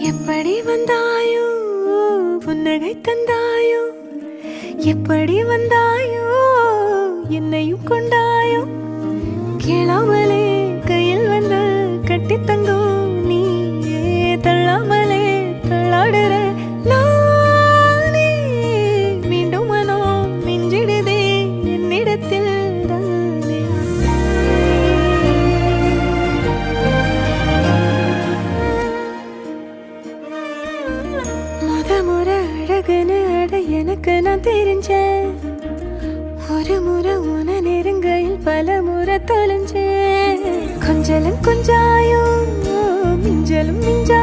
எப்படி வந்தாயோ புன்னகை தந்தாயோ எப்படி வந்தாயோ என்னையும் கொண்டாயோ கேளாமலே கையில் வந்து கட்டி தங்கும் நீயே தள்ளாமலே தள்ளாடுற நானே மீண்டும் மனோ மிஞ்சிடுதே என்னிடத்தில் தானே முறை அழகுன்னு அட எனக்கு நான் தெரிஞ்சேன் ஒரு முறை உன நெருங்கையில் பல முறை தொலைஞ்சேன் கொஞ்சலும் கொஞ்சாயும் மிஞ்சலும் மிஞ்சா